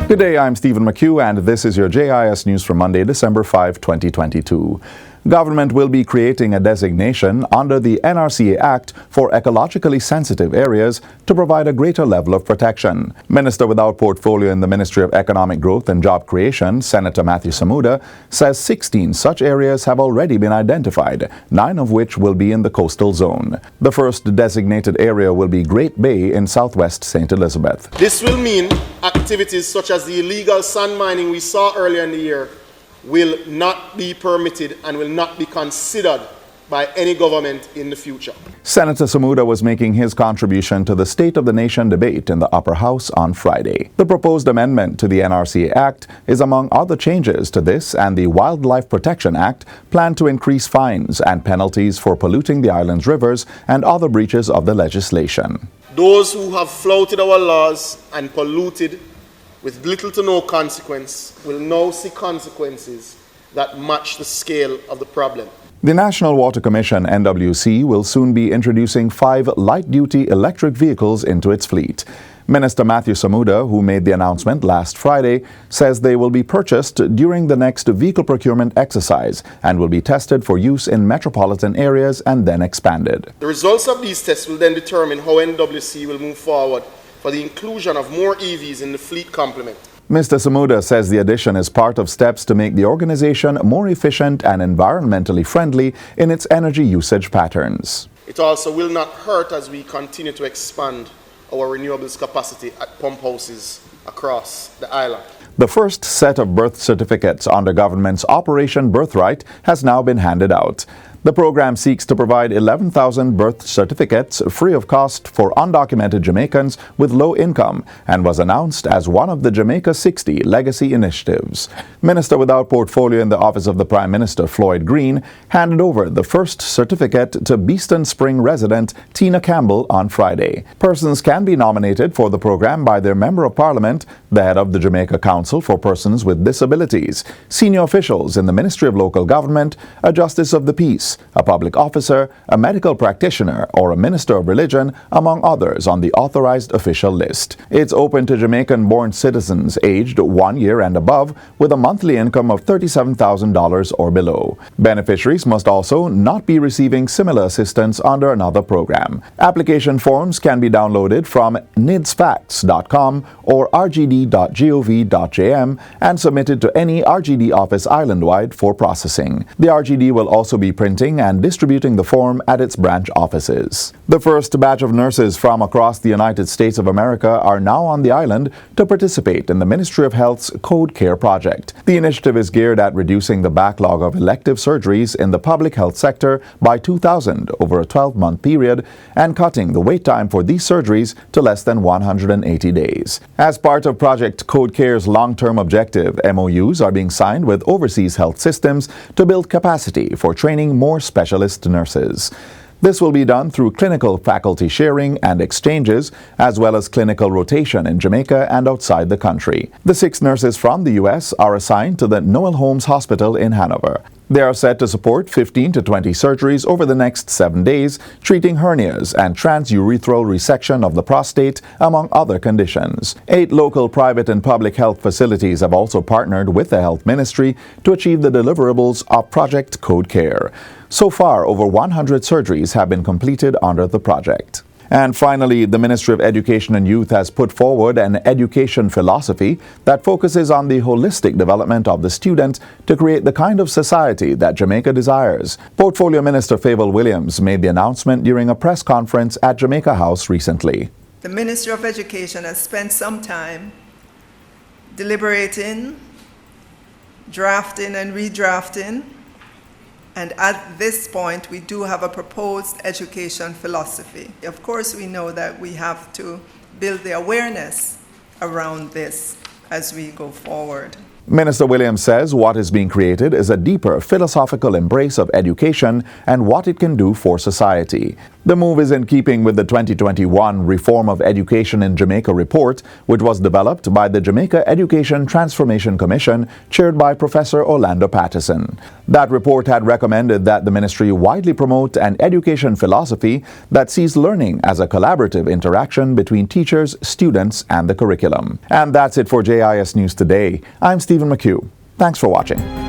Good day, I'm Stephen McHugh, and this is your JIS News for Monday, December 5, 2022. Government will be creating a designation under the NRCA Act for ecologically sensitive areas to provide a greater level of protection. Minister without portfolio in the Ministry of Economic Growth and Job Creation, Senator Matthew Samuda, says 16 such areas have already been identified, 9 of which will be in the coastal zone. The first designated area will be Great Bay in southwest St. Elizabeth. This will mean activities such as the illegal sand mining we saw earlier in the year will not be permitted and will not be considered by any government in the future. Senator Samuda was making his contribution to the State of the Nation debate in the Upper House on Friday. The proposed amendment to the NRCA Act is among other changes to this and the Wildlife Protection Act planned to increase fines and penalties for polluting the island's rivers and other breaches of the legislation. Those who have flouted our laws and polluted with little to no consequence will now see consequences that match the scale of the problem. The National Water Commission, NWC, will soon be introducing 5 light-duty electric vehicles into its fleet. Minister Matthew Samuda, who made the announcement last Friday, says they will be purchased during the next vehicle procurement exercise and will be tested for use in metropolitan areas and then expanded. The results of these tests will then determine how NWC will move forward for the inclusion of more EVs in the fleet complement. Mr. Samuda says the addition is part of steps to make the organization more efficient and environmentally friendly in its energy usage patterns. It also will not hurt as we continue to expand our renewables capacity at pump houses across the island. The first set of birth certificates under government's Operation Birthright has now been handed out. The program seeks to provide 11,000 birth certificates free of cost for undocumented Jamaicans with low income and was announced as one of the Jamaica 60 legacy initiatives. Minister without portfolio in the Office of the Prime Minister, Floyd Green, handed over the first certificate to Beeston Spring resident Tina Campbell on Friday. Persons can be nominated for the program by their Member of Parliament, the head of the Jamaica Council for Persons with Disabilities, senior officials in the Ministry of Local Government, a Justice of the Peace, a public officer, a medical practitioner, or a minister of religion, among others on the authorized official list. It's open to Jamaican-born citizens aged 1 year and above with a monthly income of $37,000 or below. Beneficiaries must also not be receiving similar assistance under another program. Application forms can be downloaded from nidsfacts.com or rgd.gov.jm and submitted to any RGD office island-wide for processing. The RGD will also be printing and distributing the form at its branch offices. The first batch of nurses from across the United States of America are now on the island to participate in the Ministry of Health's Code Care project. The initiative is geared at reducing the backlog of elective surgeries in the public health sector by 2,000 over a 12-month period and cutting the wait time for these surgeries to less than 180 days. As part of Project Code Care's long-term objective, MOUs are being signed with overseas health systems to build capacity for training more specialist nurses. This will be done through clinical faculty sharing and exchanges, as well as clinical rotation in Jamaica and outside the country. The 6 nurses from the U.S. are assigned to the Noel Holmes Hospital in Hanover. They are set to support 15 to 20 surgeries over the next 7 days, treating hernias and transurethral resection of the prostate, among other conditions. 8 local private and public health facilities have also partnered with the Health Ministry to achieve the deliverables of Project Code Care. So far, over 100 surgeries have been completed under the project. And finally, the Ministry of Education and Youth has put forward an education philosophy that focuses on the holistic development of the student to create the kind of society that Jamaica desires. Portfolio Minister Fable Williams made the announcement during a press conference at Jamaica House recently. The Ministry of Education has spent some time deliberating, drafting and redrafting, and at this point, we do have a proposed education philosophy. Of course, we know that we have to build the awareness around this as we go forward. Minister Williams says what is being created is a deeper philosophical embrace of education and what it can do for society. The move is in keeping with the 2021 Reform of Education in Jamaica report, which was developed by the Jamaica Education Transformation Commission, chaired by Professor Orlando Patterson. That report had recommended that the ministry widely promote an education philosophy that sees learning as a collaborative interaction between teachers, students, and the curriculum. And that's it for JIS News Today. I'm Stephen McHugh. Thanks for watching.